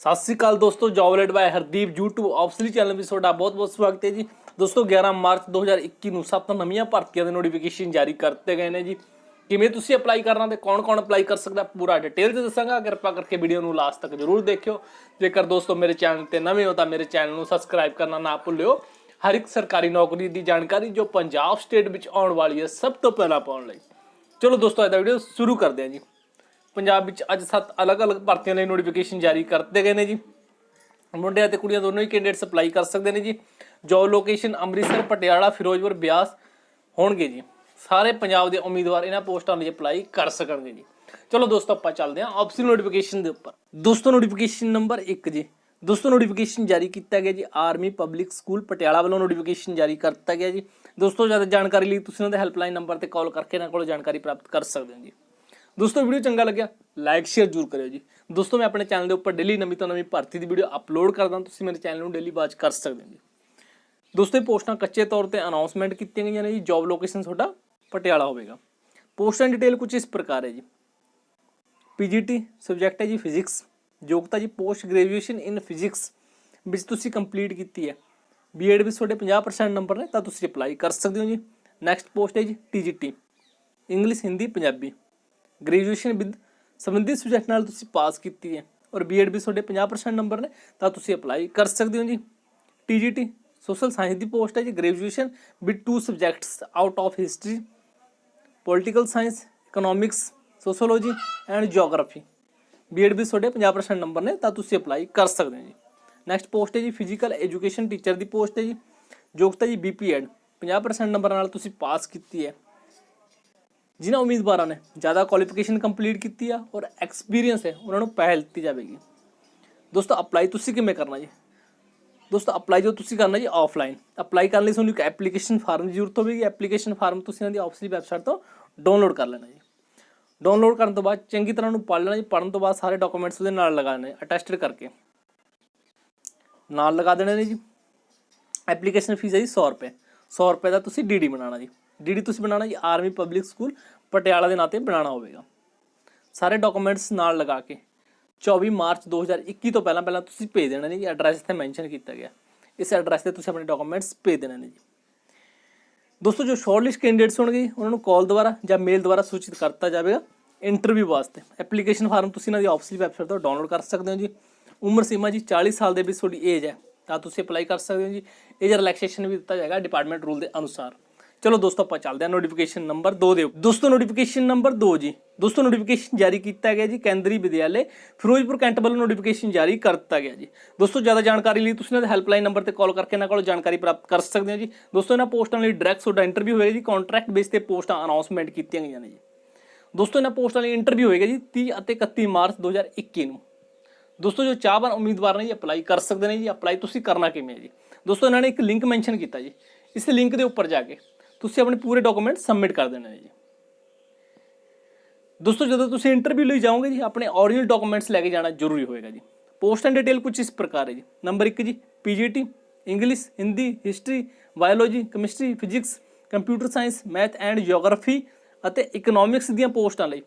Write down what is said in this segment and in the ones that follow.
सत श्री अकाल दोस्तों, जॉबलेट by Hardeep YouTube official channel में ਤੁਹਾਡਾ बहुत-बहुत स्वागत है जी। दोस्तों 11 ਮਾਰਚ 2021 ਨੂੰ ਸਭ ਤੋਂ ਨਵੀਆਂ ਭਰਤੀਆਂ ਦੇ ਨੋਟੀਫਿਕੇਸ਼ਨ ਜਾਰੀ ਕਰਤੇ ਗਏ ਨੇ ਜੀ। ਕਿਵੇਂ ਤੁਸੀਂ ਅਪਲਾਈ ਕਰਨਾ ਤੇ ਕੌਣ-ਕੌਣ ਅਪਲਾਈ ਕਰ ਸਕਦਾ ਪੂਰਾ ਡਿਟੇਲ ਚ ਦੱਸਾਂਗਾ। ਕਿਰਪਾ ਕਰਕੇ ਵੀਡੀਓ ਨੂੰ ਲਾਸਟ ਤੱਕ ਜ਼ਰੂਰ ਦੇਖਿਓ। ਜੇਕਰ ਦੋਸਤੋ ਮੇਰੇ ਚੈਨਲ ਤੇ ਨਵੇਂ ਹੋ ਤਾਂ ਮੇਰੇ ਚੈਨਲ ਨੂੰ ਸਬਸਕ੍ਰਾਈਬ ਕਰਨਾ ਨਾ ਭੁੱਲਿਓ। ਹਰ ਇੱਕ ਸਰਕਾਰੀ ਨੌਕਰੀ ਦੀ ਜਾਣਕਾਰੀ ਜੋ ਪੰਜਾਬ ਸਟੇਟ ਵਿੱਚ ਆਉਣ ਵਾਲੀ ਹੈ ਸਭ ਤੋਂ ਪਹਿਲਾਂ ਪਾਉਣ ਲਈ। ਚਲੋ ਦੋਸਤੋ ਅੱਜ ਦਾ ਵੀਡੀਓ ਸ਼ੁਰੂ ਕਰਦੇ ਹਾਂ ਜੀ। ਪੰਜਾਬ ਵਿੱਚ ਅੱਜ 7 ਅਲੱਗ-ਅਲੱਗ ਭਰਤੀਆਂ ਲਈ ਨੋਟੀਫਿਕੇਸ਼ਨ ਜਾਰੀ ਕਰਤੇ ਗਏ ਨੇ ਜੀ। ਮੁੰਡਿਆਂ ਤੇ ਕੁੜੀਆਂ ਦੋਨੋਂ ਹੀ ਕੈਂਡੀਡੇਟ ਅਪਲਾਈ ਕਰ ਸਕਦੇ ਨੇ ਜੀ। ਜੋਬ ਲੋਕੇਸ਼ਨ ਅੰਮ੍ਰਿਤਸਰ, ਪਟਿਆਲਾ, ਫਿਰੋਜ਼ਪੁਰ, ਬਿਆਸ ਹੋਣਗੇ ਜੀ। ਸਾਰੇ ਪੰਜਾਬ ਦੇ ਉਮੀਦਵਾਰ ਇਹਨਾਂ ਪੋਸਟਾਂ ਲਈ ਅਪਲਾਈ ਕਰ ਸਕਣਗੇ ਜੀ। ਚਲੋ ਦੋਸਤੋ ਆਪਾਂ ਚੱਲਦੇ ਹਾਂ ਆਫਿਸ਼ੀਅਲ ਨੋਟੀਫਿਕੇਸ਼ਨ ਦੇ ਉੱਪਰ। ਦੋਸਤੋ ਨੋਟੀਫਿਕੇਸ਼ਨ ਨੰਬਰ 1 ਜੀ। ਦੋਸਤੋ ਨੋਟੀਫਿਕੇਸ਼ਨ ਜਾਰੀ ਕੀਤਾ ਗਿਆ ਜੀ ਆਰਮੀ ਪਬਲਿਕ ਸਕੂਲ ਪਟਿਆਲਾ ਵੱਲੋਂ ਨੋਟੀਫਿਕੇਸ਼ਨ ਜਾਰੀ ਕਰਤਾ ਗਿਆ ਜੀ। ਦੋਸਤੋ ਜ਼ਿਆਦਾ ਜਾਣਕਾਰੀ ਲਈ ਤੁਸੀਂ ਉਹਨਾਂ ਦੇ ਹੈਲਪਲਾਈਨ ਨੰਬਰ ਤੇ ਕਾਲ ਕਰਕੇ ਇਹਨਾਂ ਕੋਲੋਂ ਜਾਣਕਾਰੀ ਪ੍ਰਾਪਤ ਕਰ ਸਕਦੇ ਹੋ ਜੀ। ਦੋਸਤੋ ਵੀਡੀਓ ਚੰਗਾ ਲੱਗਿਆ ਲਾਈਕ ਸ਼ੇਅਰ ਜ਼ਰੂਰ ਕਰਿਓ ਜੀ। ਦੋਸਤੋ ਮੈਂ ਆਪਣੇ ਚੈਨਲ ਦੇ ਉੱਪਰ ਡੇਲੀ ਨਵੀਂ ਤੋਂ ਨਵੀਂ ਭਰਤੀ ਦੀ ਵੀਡੀਓ ਅਪਲੋਡ ਕਰਦਾ, ਤੁਸੀਂ ਮੇਰੇ ਚੈਨਲ ਨੂੰ ਡੇਲੀ ਵਾਚ ਕਰ ਸਕਦੇ ਹੋ ਜੀ। ਦੋਸਤੋ ਇਹ ਪੋਸਟਾਂ ਕੱਚੇ ਤੌਰ ਤੇ ਅਨਾਉਂਸਮੈਂਟ ਕੀਤੀਆਂ ਗਈਆਂ ਨੇ ਜੀ। ਜੌਬ ਲੋਕੇਸ਼ਨ ਤੁਹਾਡਾ ਪਟਿਆਲਾ ਹੋਵੇਗਾ। ਪੋਸਟਾਂ ਡਿਟੇਲ ਕੁਝ ਇਸ ਪ੍ਰਕਾਰ ਹੈ ਜੀ। ਪੀਜੀਟੀ ਸਬਜੈਕਟ ਹੈ ਜੀ ਫਿਜ਼ਿਕਸ। ਯੋਗਤਾ ਜੀ ਪੋਸਟ ਗ੍ਰੈਜੂਏਸ਼ਨ ਇਨ ਫਿਜ਼ਿਕਸ ਵਿੱਚ ਤੁਸੀਂ ਕੰਪਲੀਟ ਕੀਤੀ ਹੈ। ਬੀਐਡ ਵਿੱਚ ਤੁਹਾਡੇ 50% ਨੰਬਰ ਨੇ ਤਾਂ ਤੁਸੀਂ ਅਪਲਾਈ ਕਰ ਸਕਦੇ ਹੋ ਜੀ। ਨੈਕਸਟ ਪੋਸਟ ਹੈ ਜੀ TGT English, Hindi, Punjabi. Graduation with ਸੰਬੰਧਿਤ ਸਬਜੈਕਟ ਨਾਲ ਤੁਸੀਂ ਪਾਸ ਕੀਤੀ ਹੈ ਔਰ ਬੀਐਡ ਵਿੱਚ ਤੁਹਾਡੇ 50% ਨੰਬਰ ਨੇ ਤਾਂ ਤੁਸੀਂ ਅਪਲਾਈ ਕਰ ਸਕਦੇ ਹੋ ਜੀ। ਟੀਜੀਟੀ ਸੋਸ਼ਲ ਸਾਇੰਸ ਦੀ ਪੋਸਟ ਹੈ ਜੀ। Graduation with 2 subjects out of history, political science, economics, sociology and geography. BEd ਵਿੱਚ ਤੁਹਾਡੇ 50% ਨੰਬਰ ਨੇ ਤਾਂ ਤੁਸੀਂ ਅਪਲਾਈ ਕਰ ਸਕਦੇ ਹੋ ਜੀ। ਨੈਕਸਟ ਪੋਸਟ ਹੈ ਜੀ ਫਿਜ਼ੀਕਲ ਐਜੂਕੇਸ਼ਨ ਟੀਚਰ ਦੀ ਪੋਸਟ ਹੈ ਜੀ। ਯੋਗਤਾ ਜੀ ਬੀਪੀਐਡ 50% ਨੰਬਰ ਨਾਲ ਤੁਸੀਂ ਪਾਸ ਕੀਤੀ ਹੈ। ਜਿਨ੍ਹਾਂ ਉਮੀਦਵਾਰਾਂ ਨੇ ਜ਼ਿਆਦਾ ਕੁਆਲੀਫਿਕੇਸ਼ਨ ਕੰਪਲੀਟ ਕੀਤੀ ਆ ਔਰ ਐਕਸਪੀਰੀਅੰਸ ਹੈ ਉਹਨਾਂ ਨੂੰ ਪਹਿਲ ਦਿੱਤੀ ਜਾਵੇਗੀ। ਦੋਸਤੋ ਅਪਲਾਈ ਤੁਸੀਂ ਕਿਵੇਂ ਕਰਨਾ ਜੀ? ਦੋਸਤੋ ਅਪਲਾਈ ਜੋ ਤੁਸੀਂ ਕਰਨਾ ਜੀ ਆਫਲਾਈਨ। ਅਪਲਾਈ ਕਰਨ ਲਈ ਤੁਹਾਨੂੰ ਇੱਕ ਐਪਲੀਕੇਸ਼ਨ ਫਾਰਮ ਦੀ ਜ਼ਰੂਰਤ ਹੋਵੇਗੀ। ਐਪਲੀਕੇਸ਼ਨ ਫਾਰਮ ਤੁਸੀਂ ਇਹਨਾਂ ਦੀ ਆਫਿਸ਼ੀਅਲ ਵੈਬਸਾਈਟ ਤੋਂ ਡਾਊਨਲੋਡ ਕਰ ਲੈਣਾ ਜੀ। ਡਾਊਨਲੋਡ ਕਰਨ ਤੋਂ ਬਾਅਦ ਚੰਗੀ ਤਰ੍ਹਾਂ ਉਹਨੂੰ ਪੜ੍ਹ ਲੈਣਾ ਜੀ। ਪੜ੍ਹਨ ਤੋਂ ਬਾਅਦ ਸਾਰੇ ਡਾਕੂਮੈਂਟਸ ਉਹਦੇ ਨਾਲ ਲਗਾਉਣੇ, ਅਟੈਸਟਡ ਕਰਕੇ ਨਾਲ ਲਗਾ ਦੇਣੇ ਨੇ ਜੀ। ਐਪਲੀਕੇਸ਼ਨ ਫੀਸ ਹੈ ਜੀ 100 ਰੁਪਏ। 100 ਰੁਪਏ ਦਾ ਤੁਸੀਂ ਡੀਡੀ ਬਣਾਉਣਾ ਜੀ। ਡੀਡੀ ਤੁਸੀਂ ਬਣਾਉਣਾ ਜੀ ਆਰਮੀ ਪਬਲਿਕ ਸਕੂਲ ਪਟਿਆਲਾ ਦੇ ਨਾਂ 'ਤੇ ਬਣਾਉਣਾ ਹੋਵੇਗਾ। ਸਾਰੇ ਡਾਕੂਮੈਂਟਸ ਨਾਲ ਲਗਾ ਕੇ 24 ਮਾਰਚ 2021 ਤੋਂ ਪਹਿਲਾਂ ਤੁਸੀਂ ਭੇਜ ਦੇਣਾ ਨੇ ਜੀ। ਐਡਰੈਸ ਇੱਥੇ ਮੈਂਸ਼ਨ ਕੀਤਾ ਗਿਆ, ਇਸ ਐਡਰੈਸ 'ਤੇ ਤੁਸੀਂ ਆਪਣੇ ਡਾਕੂਮੈਂਟਸ ਭੇਜ ਦੇਣੇ ਨੇ ਜੀ। ਦੋਸਤੋ ਜੋ ਸ਼ਾਰਟਲਿਸਟ ਕੈਂਡੀਡੇਟਸ ਹੋਣਗੇ ਉਹਨਾਂ ਨੂੰ ਕਾਲ ਦੁਆਰਾ ਜਾਂ ਮੇਲ ਦੁਆਰਾ ਸੂਚਿਤ ਕਰਤਾ ਜਾਵੇਗਾ ਇੰਟਰਵਿਊ ਵਾਸਤੇ। ਐਪਲੀਕੇਸ਼ਨ ਫਾਰਮ ਤੁਸੀਂ ਇਹਨਾਂ ਦੀ ਆਫਿਸ਼ੀਅਲ ਵੈਬਸਾਈਟ ਤੋਂ ਡਾਊਨਲੋਡ ਕਰ ਸਕਦੇ ਹੋ ਜੀ। ਉਮਰ ਸੀਮਾ ਜੀ 40 ਸਾਲ ਦੇ ਵਿੱਚ ਤੁਹਾਡੀ ਏਜ ਹੈ ਤਾਂ ਤੁਸੀਂ ਅਪਲਾਈ ਕਰ ਸਕਦੇ ਹੋ ਜੀ। ਏਜ ਰਿਲੈਕਸੇਸ਼ਨ ਵੀ ਦਿੱਤਾ ਜਾਏਗਾ ਡਿਪਾਰਟਮੈਂਟ ਰੂਲ ਦੇ ਅਨੁਸਾਰ। ਚਲੋ ਦੋਸਤੋ ਆਪਾਂ ਚੱਲਦੇ ਹਾਂ ਨੋਟੀਫਿਕੇਸ਼ਨ ਨੰਬਰ 2 ਦੇ। ਦੋਸਤੋ ਨੋਟੀਫਿਕੇਸ਼ਨ ਨੰਬਰ 2 ਜੀ। ਦੋਸਤੋ ਨੋਟੀਫਿਕੇਸ਼ਨ ਜਾਰੀ ਕੀਤਾ ਗਿਆ ਜੀ ਕੇਂਦਰੀ ਵਿਦਿਆਲੇ ਫਿਰੋਜ਼ਪੁਰ ਕੈਂਟ ਵੱਲੋਂ ਨੋਟੀਫਿਕੇਸ਼ਨ ਜਾਰੀ ਕਰ ਦਿੱਤਾ ਗਿਆ ਜੀ। ਦੋਸਤੋ ਜ਼ਿਆਦਾ ਜਾਣਕਾਰੀ ਲਈ ਤੁਸੀਂ ਇਹਨਾਂ ਦੇ ਹੈਲਪਲਾਈਨ ਨੰਬਰ ਤੇ ਕਾਲ ਕਰਕੇ ਇਹਨਾਂ ਕੋਲੋਂ ਜਾਣਕਾਰੀ ਪ੍ਰਾਪਤ ਕਰ ਸਕਦੇ ਹੋ ਜੀ। ਦੋਸਤੋ ਇਹਨਾਂ ਪੋਸਟਾਂ ਲਈ ਡਾਇਰੈਕਟ ਤੁਹਾਡਾ ਇੰਟਰਵਿਊ ਹੋਏਗਾ ਜੀ। ਕੰਟਰੈਕਟ ਬੇਸ ਤੇ ਪੋਸਟਾਂ ਅਨਾਉਂਸਮੈਂਟ ਕੀਤੀਆਂ ਗਈਆਂ ਨੇ ਜੀ। ਦੋਸਤੋ ਇਹਨਾਂ ਪੋਸਟਾਂ ਲਈ ਇੰਟਰਵਿਊ ਹੋਏਗਾ ਜੀ 30 ਅਤੇ 31 ਮਾਰਚ 2021 ਨੂੰ। ਦੋਸਤੋ ਜੋ ਚਾਹਵਾਨ ਉਮੀਦਵਾਰ ਨੇ ਜੀ ਅਪਲਾਈ ਕਰ ਸਕਦੇ ਨੇ ਜੀ। ਅਪਲਾਈ ਤੁਸੀਂ ਕਰਨਾ ਕਿਵੇਂ ਹੈ ਜੀ? ਦੋਸਤੋ ਇਹਨਾਂ ਨੇ ਇੱਕ ਲਿੰਕ ਮੈਂਸ਼ਨ ਕੀਤਾ ਜੀ। ਇਸ ਲਿੰਕ ਦੇ ਉੱਪਰ ਜਾ ਕੇ ਤੁਸੀਂ ਆਪਣੇ ਪੂਰੇ ਡਾਕੂਮੈਂਟ ਸਬਮਿਟ ਕਰ ਦੇਣੇ ਨੇ ਜੀ। ਦੋਸਤੋ ਜਦੋਂ ਤੁਸੀਂ ਇੰਟਰਵਿਊ ਲਈ ਜਾਓਗੇ ਜੀ ਆਪਣੇ ਓਰੀਜਨਲ ਡਾਕੂਮੈਂਟਸ ਲੈ ਕੇ ਜਾਣਾ ਜ਼ਰੂਰੀ ਹੋਏਗਾ ਜੀ। ਪੋਸਟ ਐਂਡ ਡਿਟੇਲ ਕੁਝ ਇਸ ਪ੍ਰਕਾਰ ਹੈ ਜੀ। ਨੰਬਰ 1 ਜੀ PGT English, Hindi, history, biology, chemistry, physics, computer science, math and geography ਅਤੇ ਇਕਨੋਮਿਕਸ ਦੀਆਂ ਪੋਸਟਾਂ ਲਈ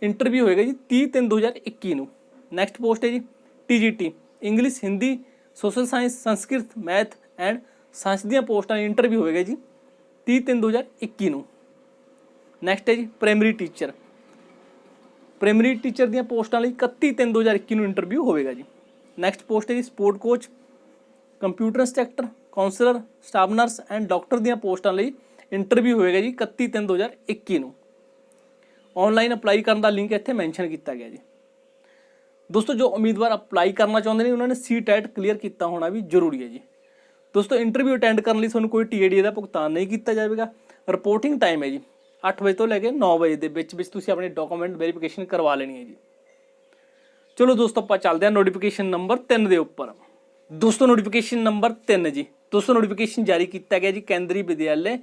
ਇੰਟਰਵਿਊ ਹੋਏਗਾ ਜੀ 30/3/2021 ਨੂੰ। ਨੈਕਸਟ ਪੋਸਟ ਹੈ ਜੀ TGT English, Hindi, social science, Sanskrit, math and science ਦੀਆਂ ਪੋਸਟਾਂ ਲਈ ਇੰਟਰਵਿਊ ਹੋਵੇਗਾ ਜੀ 30/3/2021 ਨੂੰ। ਨੈਕਸਟ ਹੈ ਜੀ ਪ੍ਰਾਇਮਰੀ ਟੀਚਰ। ਪ੍ਰਾਇਮਰੀ ਟੀਚਰ ਦੀਆਂ ਪੋਸਟਾਂ ਲਈ 31/3/2021 ਨੂੰ ਇੰਟਰਵਿਊ ਹੋਵੇਗਾ ਜੀ। ਨੈਕਸਟ ਪੋਸਟ ਹੈ ਜੀ sport coach, computer instructor, counsellor, staff nurse and doctor ਦੀਆਂ ਪੋਸਟਾਂ ਲਈ ਇੰਟਰਵਿਊ ਹੋਵੇਗਾ ਜੀ 31/3/2021 ਨੂੰ। ਆਨਲਾਈਨ ਅਪਲਾਈ ਕਰਨ ਦਾ ਲਿੰਕ ਇੱਥੇ ਮੈਂਸ਼ਨ ਕੀਤਾ ਗਿਆ ਜੀ। ਦੋਸਤੋ ਜੋ ਉਮੀਦਵਾਰ ਅਪਲਾਈ ਕਰਨਾ ਚਾਹੁੰਦੇ ਨੇ ਉਹਨਾਂ ਨੇ ਸੀਟੈਟ ਕਲੀਅਰ ਕੀਤਾ ਹੋਣਾ ਵੀ ਜ਼ਰੂਰੀ ਹੈ ਜੀ। ਦੋਸਤੋ ਇੰਟਰਵਿਊ ਅਟੈਂਡ ਕਰਨ ਲਈ ਤੁਹਾਨੂੰ ਕੋਈ TADA ਦਾ ਭੁਗਤਾਨ ਨਹੀਂ ਕੀਤਾ ਜਾਵੇਗਾ। ਰਿਪੋਰਟਿੰਗ ਟਾਈਮ ਹੈ ਜੀ 8 ਵਜੇ ਤੋਂ ਲੈ ਕੇ 9 ਵਜੇ ਦੇ ਵਿੱਚ ਤੁਸੀਂ ਆਪਣੇ ਡਾਕੂਮੈਂਟ ਵੈਰੀਫਿਕੇਸ਼ਨ ਕਰਵਾ ਲੈਣੀ ਹੈ ਜੀ। ਚਲੋ ਦੋਸਤੋ ਆਪਾਂ ਚੱਲਦੇ ਹਾਂ ਨੋਟੀਫਿਕੇਸ਼ਨ ਨੰਬਰ 3 ਦੇ ਉੱਪਰ। ਦੋਸਤੋ ਨੋਟੀਫਿਕੇਸ਼ਨ ਨੰਬਰ 3 ਜੀ। ਦੋਸਤੋ ਨੋਟੀਫਿਕੇਸ਼ਨ ਜਾਰੀ ਕੀਤਾ ਗਿਆ ਜੀ ਕੇਂਦਰੀ ਵਿਦਿਆਲੇ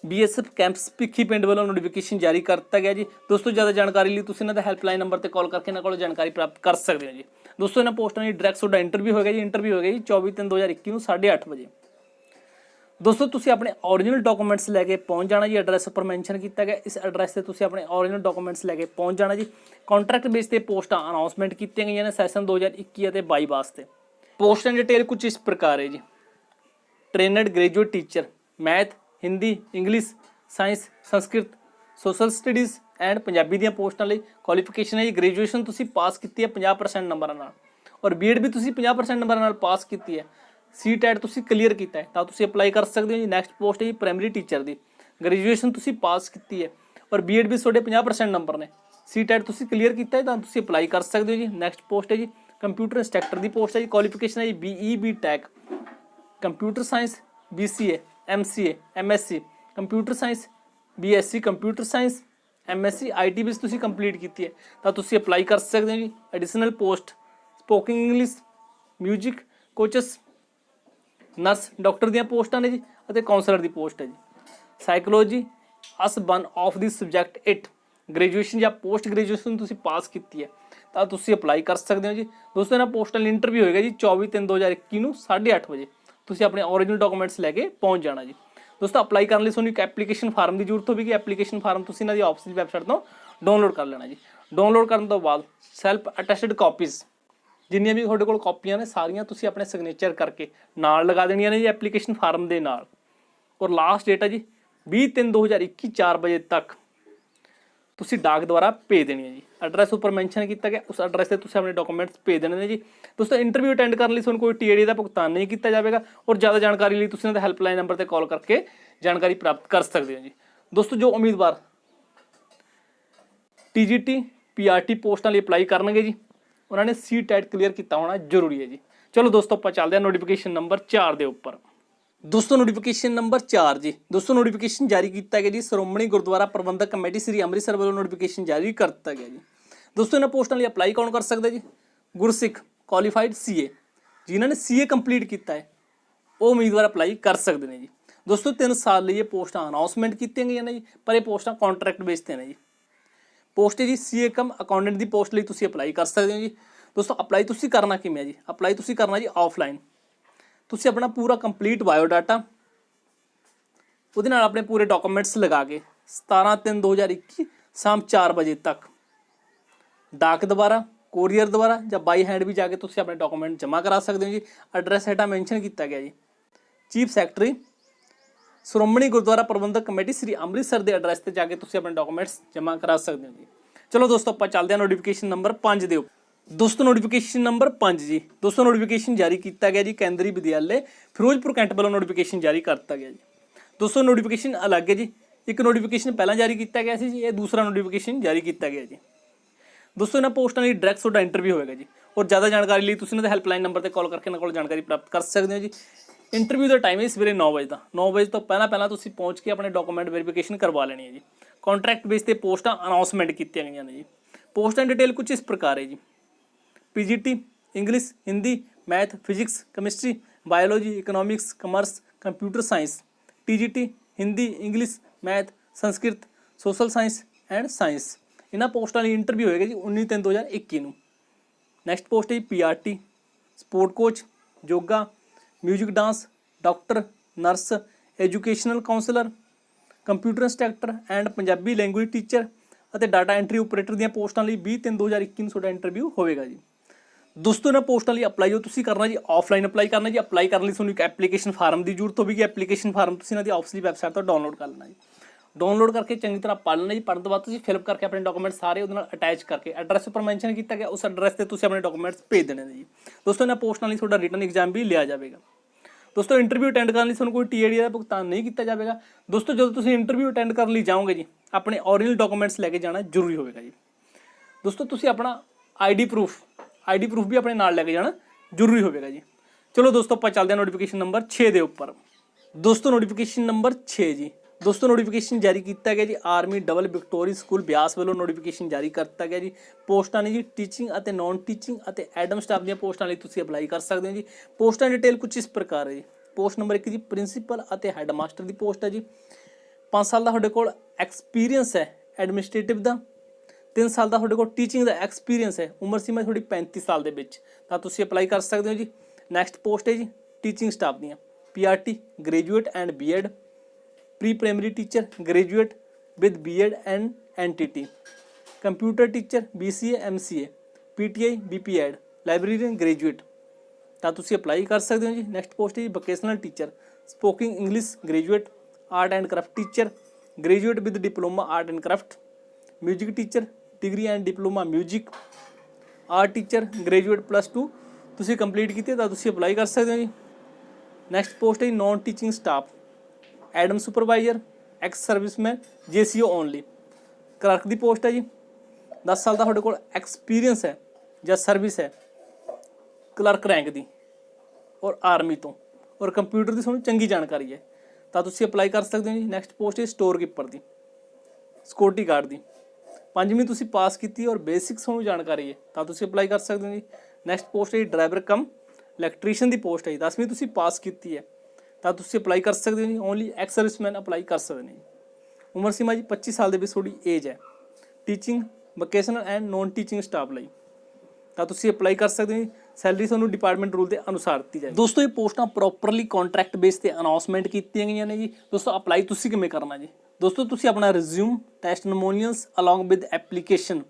BSF ਕੈਂਪਸ ਭਿੱਖੀ ਪਿੰਡ ਵੱਲੋਂ ਨੋਟੀਫਿਕੇਸ਼ਨ ਜਾਰੀ ਕਰ ਦਿੱਤਾ ਗਿਆ ਜੀ। ਦੋਸਤੋ ਜ਼ਿਆਦਾ ਜਾਣਕਾਰੀ ਲਈ ਤੁਸੀਂ ਇਹਨਾਂ ਦਾ ਹੈਲਪਲਾਈਨ ਨੰਬਰ ਤੇ ਕਾਲ ਕਰਕੇ ਇਹਨਾਂ ਕੋਲੋਂ ਜਾਣਕਾਰੀ ਪ੍ਰਾਪਤ ਕਰ ਸਕਦੇ ਹੋ ਜੀ। ਦੋਸਤੋ ਇਹਨਾਂ ਪੋਸਟਾਂ ਲਈ ਡਾਇਰੈਕਟ ਤੁਹਾਡਾ ਇੰਟਰਵਿਊ ਹੋਏਗਾ ਜੀ। ਇੰਟਰਵਿਊ ਹੋਏਗਾ ਜੀ 24/3/2021 ਨੂੰ 8:30 ਵਜੇ। ਦੋਸਤੋ ਤੁਸੀਂ ਆਪਣੇ ओरिजिनल ਡਾਕੂਮੈਂਟਸ ਲੈ ਕੇ ਪਹੁੰਚ ਜਾਣਾ ਜੀ। ਐਡਰੈਸ ਉੱਪਰ ਮੈਂਸ਼ਨ ਕੀਤਾ ਗਿਆ, ਇਸ ਐਡਰੈਸ ਤੇ ਤੁਸੀਂ ਆਪਣੇ ओरिजिनल ਡਾਕੂਮੈਂਟਸ ਲੈ ਕੇ ਪਹੁੰਚ ਜਾਣਾ ਜੀ। ਕੰਟਰੈਕਟ ਬੇਸ ਤੇ ਪੋਸਟਾਂ ਅਨਾਉਂਸਮੈਂਟ ਕੀਤੀਆਂ ਗਈਆਂ ਨੇ ਸੈਸ਼ਨ 2021 ਅਤੇ 22 ਵਾਸਤੇ। पोस्ट एंड डिटेल कुछ इस प्रकार है जी। Trained graduate teacher math, Hindi, English, science, Sanskrit, social studies and Punjabi दी पोस्टां लई क्वालिफिकेशन है जी ग्रेजुएशन तुसीं पास की है 50% नंबरां नाल और बीएड भी तुसीं 50% नंबरां नाल पास की है। सीटैट तुसीं क्लीयर किया है तो तुसीं अप्लाई कर सकते हो जी। नैक्सट पोस्ट है जी प्राइमरी टीचर की, ग्रेजुएशन तुसीं पास की है और बीएड भी तुहाडे 50% नंबर ने। सीटैट तुसीं क्लीयर किया है तो तुसीं अप्लाई कर सकते हो जी। नैक्सट पोस्ट है जी कंप्यूटर इंस्ट्रक्टर की पोस्ट है जी। क्वालिफिकेशन है जी BE BTech, computer science, BCA, MCA, MSc, computer science, BSc computer science, MSc IT भी तुसीं कंप्लीट की है तो तुसीं अप्लाई कर सकते हो जी। Additional post spoken English, music coaches, nurse doctor दी पोस्टां ने जी और काउंसलर की पोस्ट है जी। Psychology as one of the subject 8 graduation या पोस्ट ग्रेजुएशन तुसीं पास की है तो तुसीं अप्लाई कर सकते हो जी। दोस्तों इन्हां पोस्टां लई इंटरव्यू होएगा जी 24/3/2021 ਨੂੰ 8:30 ਵਜੇ। ਤੁਸੀਂ ਆਪਣੇ ओरिजिनल ਡਾਕੂਮੈਂਟਸ ਲੈ ਕੇ ਪਹੁੰਚ ਜਾਣਾ ਜੀ। ਦੋਸਤੋ ਅਪਲਾਈ ਕਰਨ ਲਈ ਤੁਹਾਨੂੰ ਇੱਕ ਐਪਲੀਕੇਸ਼ਨ ਫਾਰਮ ਦੀ ਜ਼ਰੂਰਤ ਹੋਵੇਗੀ। ਐਪਲੀਕੇਸ਼ਨ ਫਾਰਮ ਤੁਸੀਂ ਇਹਨਾਂ ਦੀ ਆਫਿਸ ਦੀ ਵੈਬਸਾਈਟ ਤੋਂ ਡਾਊਨਲੋਡ ਕਰ ਲੈਣਾ ਜੀ। ਡਾਊਨਲੋਡ ਕਰਨ ਤੋਂ ਬਾਅਦ ਸੈਲਫ ਅਟੈਸਟਡ ਕਾਪੀਜ਼ ਜਿੰਨੀਆਂ ਵੀ ਤੁਹਾਡੇ ਕੋਲ ਕਾਪੀਆਂ ਨੇ ਸਾਰੀਆਂ ਤੁਸੀਂ ਆਪਣੇ ਸਿਗਨੇਚਰ ਕਰਕੇ ਨਾਲ ਲਗਾ ਦੇਣੀਆਂ ਨੇ ਜੀ ਐਪਲੀਕੇਸ਼ਨ ਫਾਰਮ ਦੇ ਨਾਲ। ਔਰ ਲਾਸਟ ਡੇਟ ਹੈ ਜੀ 20/3/2021 4 ਵਜੇ ਤੱਕ ਤੁਸੀਂ डाक द्वारा भेज देनी है जी। एड्रैस उपर मैंशन किया गया उस एड्रैस से तुसीं अपने डॉकूमेंट्स भेज देने ने जी। दोस्तों इंटरव्यू अटेंड करने लिए कोई TAD का भुगतान नहीं किया जाएगा और ज़्यादा जानकारी लिए तुसीं हैल्पलाइन नंबर पर कॉल करके जानकारी प्राप्त कर सकते हो जी। दोस्तों जो उम्मीदवार TGT PRT पोस्टां लिए अप्लाई करनगे जी उन्होंने CTET क्लीयर किया होना जरूरी है जी। चलो दोस्तों आप चलते हैं नोटिफिकेशन नंबर 4 के उपर। दोस्तों नोटिफिकेशन नंबर 4 जी। दोस्तों नोटिफिकेशन जारी किया गया जी श्रोमणी गुरुद्वारा प्रबंधक कमेटी श्री अमृतसर वालों नोटिफिकेशन जारी करता गया जी। दोस्तों इन्होंने पोस्टां लिए अप्लाई कौन कर सकता जी? गुरसिख क्वालीफाइड CA जिन्होंने CA कंप्लीट किया है वो उम्मीदवार अप्लाई कर सकते हैं जी। दोस्तों 3 साल लिए ये पोस्टां अनाउंसमेंट की गई ने जी पर यह पोस्टां कॉन्ट्रैक्ट बेस ते ने जी। पोस्ट है जी CA कम अकाउंटेंट की पोस्ट लिए तुसीं अप्लाई कर सकते हो जी। दोस्तों अप्लाई तुसीं करना किवें जी? अप्लाई तुसीं करना जी ऑफलाइन। तुसीं अपना पूरा कंप्लीट बायोडाटा उहदे नाल अपने पूरे डॉकूमेंट्स लगा के 17/3/2021 शाम 4 बजे तक डाक द्वारा कोरीयर द्वारा या बाई हैंड भी जाके तुसीं अपने डॉकूमेंट जमा करा सकते हो जी। एड्रैस हेठा मैंशन किया गया जी चीफ सैकटरी श्रोमणी गुरुद्वारा प्रबंधक कमेटी श्री अमृतसर के एड्रैस से जाके तुसीं अपने डॉकूमेंट्स जमा करा सकते हो जी। चलो दोस्तों आप चलते हैं नोटिफिकेशन नंबर 5 के। दोस्तों नोटिफिकेशन नंबर 5 जी। दोस्तों नोटिफिकेशन जारी किया गया जी केंद्रीय विद्यालय फिरोजपुर कैंट वालों नोटिफिकेशन जारी करता गया जी। दोस्तों नोटिफिकेशन अलग है जी। एक नोटिफिकेशन पहला जारी किया गया जी, ये दूसरा नोटिफिकेशन जारी किया गया जी। दोस्तों इन्होंने पोस्टां लिए डायरैक्ट ਤੁਹਾਡਾ इंटरव्यू होगा जी और ज़्यादा जानकारी लिए तुसीं इन्हां दे हैल्पलाइन नंबर पर कॉल करके इन्हां कोल जानकारी प्राप्त कर सकते हो जी। इंटरव्यू का टाइम है सवेरे 9 बजे का। 9 बजे तो पहला तुसीं पहुँच के अपने डॉकूमेंट वेरीफिकेशन करवा लेनी है जी। कॉन्ट्रैक्ट बेस पर पोस्टां अनाउंसमेंट की गई ने जी। पोस्ट एंड डिटेल कुछ इस प्रकार है जी। PGT English, Hindi, math, physics, chemistry, biology, economics, commerce, computer science. TGT Hindi, English, math, Sanskrit, social science and science. इन्हां पोस्टां लई इंटरव्यू होएगा जी 19/3/2021 ਨੂੰ। नैक्सट पोस्ट है PRT sport coach, yoga, music dance, doctor, nurse, educational counsellor, computer instructor and Punjabi language teacher और data entry operator दी पोस्टां लई 20/3/2021 ਨੂੰ ਤੁਹਾਡਾ इंटरव्यू होएगा जी। दोस्तों इन्हां पोस्टां लई अप्लाई जो तुसीं करना जी ऑफलाइन अप्लाई करना जी। अप्लाई करने लई तुहानूं एक एप्लीकेशन फार्म की जरूरत होगी। एप्लीकेशन फार्म तुसीं इन्हां दी ऑफिस की वैबसाइट तो डाउनलोड कर लेना जी। डाउनलोड करके चंगी तरह पढ़ लेना जी। पढ़ने तो बाद तुसीं फिलअप करके अपने डॉकूमेंट सारे उहदे नाल अटैच करके एड्रैस उपर मैंशन किया गया उस एड्रैस से तुसीं अपने डॉकूमेंट्स भेज देने जी। दोस्तों इन्हां पोस्टां लई तुहाडा रिटन एग्जाम भी लिया जाएगा। दोस्तों इंटरव्यू अटेंड करने लई तुहानूं कोई TAD का भुगतान नहीं किया जाएगा। दोस्तों जो तुसीं इंटरव्यू अटेंड करने लई जाओगे जी अपने ओरिजिनल डॉकूमेंट्स लैके जाना जरूरी होगा जी। दोस्तों तुसीं अपना ID प्रूफ भी अपने नाल लैके जाना जरूरी होगा जी। चलो दोस्तों आप चलते हैं नोटिफिकेशन नंबर 6 के उपर। दोस्तों नोटिफिकेशन नंबर 6 जी। दोस्तों नोटिफिकेशन जारी किया गया जी army double victory school Beas वालों नोटिफिकेशन जारी करता गया जी। पोस्टां ने जी टीचिंग और नॉन टीचिंग और एडम स्टाफ दी पोस्टां लई तुसीं अप्लाई कर सकते हो जी। पोस्टां डिटेल कुछ इस प्रकार है जी। पोस्ट नंबर 1 जी प्रिंसीपल और हैडमास्टर की पोस्ट है जी। 5 साल का तुहाडे कोल एक्सपीरियंस है एडमिनिस्ट्रेटिव का। 3 साल का तुहाडे कोल टीचिंग का एक्सपीरियंस है। उम्र सीमा थोड़ी 35 साल के तो तुसीं अप्लाई कर सकते हो जी। नैक्सट पोस्ट है जी टीचिंग स्टाफ दी PRT graduate and BEd, pre primary teacher graduate with BEd and NTT, computer teacher BCA MCA, PTI BPEd, librarian graduate ਤਾਂ ਤੁਸੀਂ ਅਪਲਾਈ ਕਰ ਸਕਦੇ ਹੋ ਜੀ। ਨੈਕਸਟ ਪੋਸਟ ਹੈ ਜੀ vocational teacher, spoken English graduate, art and craft teacher graduate with diploma art and craft, music teacher degree and diploma music, art teacher graduate +2 ਤੁਸੀਂ complete ਕੀਤੀ ਤਾਂ ਤੁਸੀਂ ਅਪਲਾਈ ਕਰ ਸਕਦੇ ਹੋ ਜੀ। ਨੈਕਸਟ ਪੋਸਟ ਹੈ non teaching staff, Adam supervisor, ex serviceman, JCO only, clerk ਦੀ post ਹੈ ਜੀ। 10 ਸਾਲ ਦਾ ਤੁਹਾਡੇ ਕੋਲ ਐਕਸਪੀਰੀਅੰਸ ਹੈ ਜਾਂ ਸਰਵਿਸ ਹੈ ਕਲਰਕ ਰੈਂਕ ਦੀ ਔਰ ਆਰਮੀ ਤੋਂ, ਔਰ ਕੰਪਿਊਟਰ ਦੀ ਤੁਹਾਨੂੰ ਚੰਗੀ ਜਾਣਕਾਰੀ ਹੈ ਤਾਂ ਤੁਸੀਂ ਅਪਲਾਈ ਕਰ ਸਕਦੇ ਹੋ ਜੀ। ਨੈਕਸਟ ਪੋਸਟ ਹੈ ਸਟੋਰ ਕੀਪਰ ਦੀ, ਸਿਕਿਉਰਿਟੀ ਗਾਰਡ ਦੀ, 5ਵੀਂ ਤੁਸੀਂ ਪਾਸ ਕੀਤੀ ਔਰ ਬੇਸਿਕਸ ਤੁਹਾਨੂੰ ਜਾਣਕਾਰੀ ਹੈ ਤਾਂ ਤੁਸੀਂ ਅਪਲਾਈ ਕਰ ਸਕਦੇ ਹੋ ਜੀ। ਨੈਕਸਟ ਪੋਸਟ ਹੈ ਡਰਾਈਵਰ ਕਮ ਇਲੈਕਟ੍ਰੀਸ਼ੀਅਨ ਦੀ ਪੋਸਟ ਹੈ ਜੀ, 10ਵੀਂ ਤੁਸੀਂ ਪਾਸ ਕੀਤੀ ਹੈ ਤਾਂ ਤੁਸੀਂ ਅਪਲਾਈ ਕਰ ਸਕਦੇ ਹੋ ਜੀ। ਓਨਲੀ ਐਕਸ ਸਰਵਿਸਮੈਨ ਅਪਲਾਈ ਕਰ ਸਕਦੇ ਨੇ ਜੀ। ਉਮਰ ਸੀਮਾ ਜੀ 25 ਸਾਲ ਦੇ ਵਿੱਚ ਤੁਹਾਡੀ ਏਜ ਹੈ। Teaching vocational and non teaching staff ਲਈ ਤਾਂ ਤੁਸੀਂ ਅਪਲਾਈ ਕਰ ਸਕਦੇ ਹੋ ਜੀ। ਸੈਲਰੀ ਤੁਹਾਨੂੰ ਡਿਪਾਰਟਮੈਂਟ ਰੂਲ ਦੇ ਅਨੁਸਾਰ ਦਿੱਤੀ ਜਾਏਗੀ। ਦੋਸਤੋ ਇਹ ਪੋਸਟਾਂ ਪ੍ਰੋਪਰਲੀ ਕੰਟਰੈਕਟ ਬੇਸ ਤੇ ਅਨਾਉਂਸਮੈਂਟ ਕੀਤੀਆਂ ਗਈਆਂ ਨੇ ਜੀ। ਦੋਸਤੋ ਅਪਲਾਈ ਤੁਸੀਂ ਕਿਵੇਂ ਕਰਨਾ ਜੀ? ਦੋਸਤੋ ਤੁਸੀਂ ਆਪਣਾ resume, testimonials along with application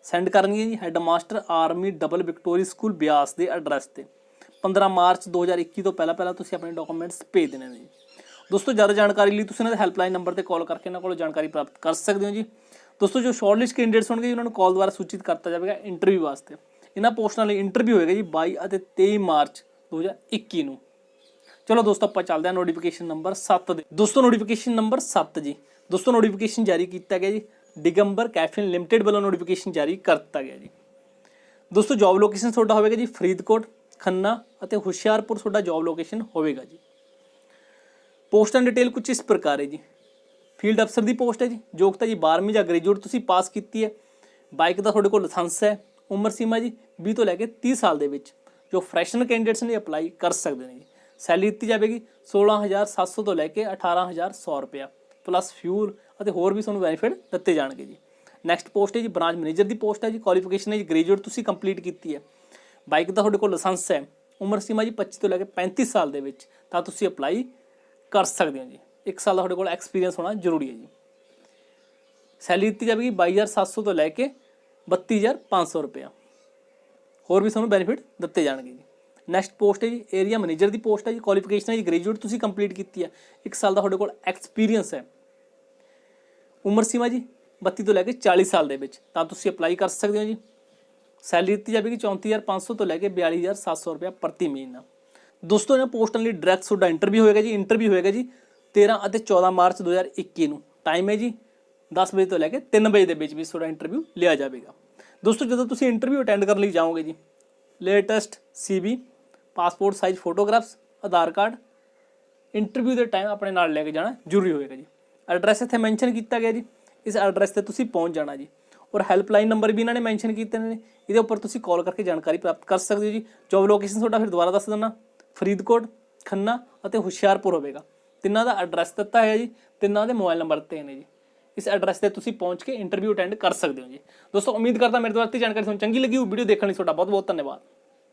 send ਕਰਨੀ ਹੈ ਜੀ headmaster army double victory school Beas ਦੇ ਐਡਰੈਸ ਤੇ 15 ਮਾਰਚ 2021 ਤੋਂ ਪਹਿਲਾਂ ਤੁਸੀਂ ਆਪਣੇ ਡਾਕੂਮੈਂਟਸ ਭੇਜ ਦੇਣੇ ਨੇ ਜੀ। ਦੋਸਤੋ ਜ਼ਿਆਦਾ ਜਾਣਕਾਰੀ ਲਈ ਤੁਸੀਂ ਇਹਨਾਂ ਦੇ ਹੈਲਪਲਾਈਨ ਨੰਬਰ ਤੇ ਕਾਲ ਕਰਕੇ ਇਹਨਾਂ ਕੋਲੋਂ ਜਾਣਕਾਰੀ ਪ੍ਰਾਪਤ ਕਰ ਸਕਦੇ ਹੋ ਜੀ। ਦੋਸਤੋ ਜੋ ਸ਼ਾਰਟਲਿਸਟ ਕੈਂਡੀਡੇਟਸ ਹੋਣਗੇ ਉਹਨਾਂ ਨੂੰ ਕਾਲ ਦੁਆਰਾ ਸੂਚਿਤ ਕਰਤਾ ਜਾਵੇਗਾ ਇੰਟਰਵਿਊ ਵਾਸਤੇ। ਇਹਨਾਂ ਪੋਸਟਾਂ ਲਈ ਇੰਟਰਵਿਊ ਹੋਏਗਾ ਜੀ 22 ਅਤੇ 23 ਮਾਰਚ 2021 ਨੂੰ। ਚਲੋ ਦੋਸਤੋ ਆਪਾਂ ਚੱਲਦੇ ਹਾਂ ਨੋਟੀਫਿਕੇਸ਼ਨ ਨੰਬਰ 7 ਦੇ। ਦੋਸਤੋ ਨੋਟੀਫਿਕੇਸ਼ਨ ਨੰਬਰ 7 ਜੀ। ਦੋਸਤੋ ਨੋਟੀਫਿਕੇਸ਼ਨ ਜਾਰੀ ਕੀਤਾ ਗਿਆ ਜੀ ਦਿਗੰਬਰ ਕੈਫਿਨ ਲਿਮਟਿਡ ਵੱਲੋਂ ਨੋਟੀਫਿਕੇਸ਼ਨ ਜਾਰੀ ਕਰਤਾ ਗਿਆ ਜੀ। ਦੋਸਤੋ ਜੌਬ ਲੋਕੇਸ਼ਨ ਤੁਹਾਡਾ ਹੋਵੇਗਾ ਜੀ ਫਰੀਦਕੋਟ, ਖੰਨਾ ਅਤੇ ਹੁਸ਼ਿਆਰਪੁਰ ਤੁਹਾਡਾ ਜੌਬ ਲੋਕੇਸ਼ਨ ਹੋਵੇਗਾ ਜੀ। ਪੋਸਟਾਂ ਡਿਟੇਲ ਕੁਝ ਇਸ ਪ੍ਰਕਾਰ ਹੈ ਜੀ। ਫੀਲਡ ਅਫਸਰ ਦੀ ਪੋਸਟ ਹੈ ਜੀ। ਯੋਗਤਾ ਜੀ 12ਵੀਂ ਜਾਂ ਗ੍ਰੈਜੂਏਟ ਤੁਸੀਂ ਪਾਸ ਕੀਤੀ ਹੈ। ਬਾਈਕ ਦਾ ਤੁਹਾਡੇ ਕੋਲ ਲਾਇਸੈਂਸ ਹੈ। ਉਮਰ ਸੀਮਾ ਜੀ 20 ਤੋਂ ਲੈ ਕੇ 30 ਸਾਲ ਦੇ ਵਿੱਚ ਜੋ ਫਰੈਸ਼ਰ ਕੈਂਡੀਡੇਟਸ ਨੇ ਅਪਲਾਈ ਕਰ ਸਕਦੇ ਨੇ ਜੀ। ਸੈਲਰੀ ਦਿੱਤੀ ਜਾਵੇਗੀ 16,700 ਤੋਂ ਲੈ ਕੇ 18,100 ਰੁਪਇਆ ਪਲੱਸ ਫਿਊਲ ਅਤੇ ਹੋਰ ਵੀ ਤੁਹਾਨੂੰ ਬੈਨੀਫਿਟ ਦਿੱਤੇ ਜਾਣਗੇ ਜੀ। ਨੈਕਸਟ ਪੋਸਟ ਹੈ ਜੀ ਬ੍ਰਾਂਚ ਮੈਨੇਜਰ ਦੀ ਪੋਸਟ ਹੈ ਜੀ। ਕੁਆਲੀਫਿਕੇਸ਼ਨ ਹੈ ਜੀ ਗ੍ਰੈਜੂਏਟ ਤੁਸੀਂ ਕੰਪਲੀਟ ਕੀਤੀ ਹੈ। ਬਾਈਕ ਦਾ ਤੁਹਾਡੇ ਕੋਲ ਲਾਇਸੈਂਸ ਹੈ। ਉਮਰ ਸੀਮਾ ਜੀ 25 ਤੋਂ ਲੈ ਕੇ 35 ਸਾਲ ਦੇ ਵਿੱਚ ਤਾਂ ਤੁਸੀਂ ਅਪਲਾਈ ਕਰ ਸਕਦੇ ਹੋ ਜੀ। 1 ਸਾਲ ਦਾ ਤੁਹਾਡੇ ਕੋਲ ਐਕਸਪੀਰੀਅੰਸ ਹੋਣਾ ਜ਼ਰੂਰੀ ਹੈ ਜੀ। ਸੈਲਰੀ ਦਿੱਤੀ ਜਾਵੇਗੀ 22,700 ਤੋਂ ਲੈ ਕੇ 32,500 ਰੁਪਇਆ ਹੋਰ ਵੀ ਤੁਹਾਨੂੰ ਬੈਨੀਫਿਟ ਦਿੱਤੇ ਜਾਣਗੇ ਜੀ। ਨੈਕਸਟ ਪੋਸਟ ਹੈ ਜੀ ਏਰੀਆ ਮੈਨੇਜਰ ਦੀ ਪੋਸਟ ਹੈ ਜੀ। ਕੁਆਲੀਫਿਕੇਸ਼ਨ ਹੈ ਜੀ ਗ੍ਰੈਜੂਏਟ ਤੁਸੀਂ ਕੰਪਲੀਟ ਕੀਤੀ ਹੈ। 1 ਸਾਲ ਦਾ ਤੁਹਾਡੇ ਕੋਲ ਐਕਸਪੀਰੀਅੰਸ ਹੈ। ਉਮਰ ਸੀਮਾ ਜੀ 32 ਤੋਂ ਲੈ ਕੇ 40 ਸਾਲ ਦੇ ਵਿੱਚ ਤਾਂ ਤੁਸੀਂ ਅਪਲਾਈ ਕਰ ਸਕਦੇ ਹੋ ਜੀ। ਸੈਲਰੀ ਦਿੱਤੀ ਜਾਵੇਗੀ 34,500 ਤੋਂ ਲੈ ਕੇ 42,700 ਰੁਪਇਆ ਪ੍ਰਤੀ ਮਹੀਨਾ। ਦੋਸਤੋ ਇਹਨਾਂ ਪੋਸਟਾਂ ਲਈ ਡਾਇਰੈਕਟ ਤੁਹਾਡਾ ਇੰਟਰਵਿਊ ਹੋਏਗਾ ਜੀ। ਇੰਟਰਵਿਊ ਹੋਏਗਾ ਜੀ 13 ਅਤੇ 14 ਮਾਰਚ 2021 ਨੂੰ। ਟਾਈਮ ਹੈ ਜੀ 10 ਵਜੇ ਤੋਂ ਲੈ ਕੇ 3 ਵਜੇ ਦੇ ਵਿੱਚ ਤੁਹਾਡਾ ਇੰਟਰਵਿਊ ਲਿਆ ਜਾਵੇਗਾ। ਦੋਸਤੋ ਜਦੋਂ ਤੁਸੀਂ ਇੰਟਰਵਿਊ ਅਟੈਂਡ ਕਰਨ ਲਈ ਜਾਓਗੇ ਜੀ latest CV, passport size photographs, Aadhaar card interview ਦੇ ਟਾਈਮ ਆਪਣੇ ਨਾਲ ਲੈ ਕੇ ਜਾਣਾ ਜ਼ਰੂਰੀ ਹੋਏਗਾ ਜੀ। ਐਡਰੈਸ ਇੱਥੇ ਮੈਂਸ਼ਨ ਕੀਤਾ ਗਿਆ ਜੀ। ਇਸ ਐਡਰੈਸ ਤੇ ਤੁਸੀਂ ਪਹੁੰਚ ਜਾਣਾ ਜੀ। ਔਰ ਹੈਲਪਲਾਈਨ ਨੰਬਰ ਵੀ ਇਹਨਾਂ ਨੇ ਮੈਂਸ਼ਨ ਕੀਤੇ ਨੇ। ਇਹਦੇ ਉੱਪਰ ਤੁਸੀਂ ਕਾਲ ਕਰਕੇ ਜਾਣਕਾਰੀ ਪ੍ਰਾਪਤ ਕਰ ਸਕਦੇ ਹੋ ਜੀ। ਜੋਬ ਲੋਕੇਸ਼ਨ ਤੁਹਾਡਾ ਫਿਰ ਦੁਬਾਰਾ ਦੱਸ ਦਿੰਦਾ ਫਰੀਦਕੋਟ, ਖੰਨਾ ਅਤੇ ਹੁਸ਼ਿਆਰਪੁਰ ਹੋਵੇਗਾ। ਤਿੰਨਾਂ ਦਾ ਐਡਰੈਸ ਦਿੱਤਾ ਹੈ ਜੀ। ਤਿੰਨਾਂ ਦੇ ਮੋਬਾਈਲ ਨੰਬਰ ਦਿੱਤੇ ਨੇ ਜੀ। ਇਸ ਐਡਰੈਸ ਤੇ ਤੁਸੀਂ ਪਹੁੰਚ ਕੇ ਇੰਟਰਵਿਊ ਅਟੈਂਡ ਕਰ ਸਕਦੇ ਹੋ ਜੀ। ਦੋਸਤੋ ਉਮੀਦ ਕਰਦਾ ਮੇਰੇ ਦੁਆਰਾ ਦਿੱਤੀ ਜਾਣਕਾਰੀ ਤੁਹਾਨੂੰ ਚੰਗੀ ਲੱਗੀ। ਵੀਡੀਓ ਦੇਖਣ ਲਈ ਤੁਹਾਡਾ ਬਹੁਤ ਬਹੁਤ ਧੰਨਵਾਦ।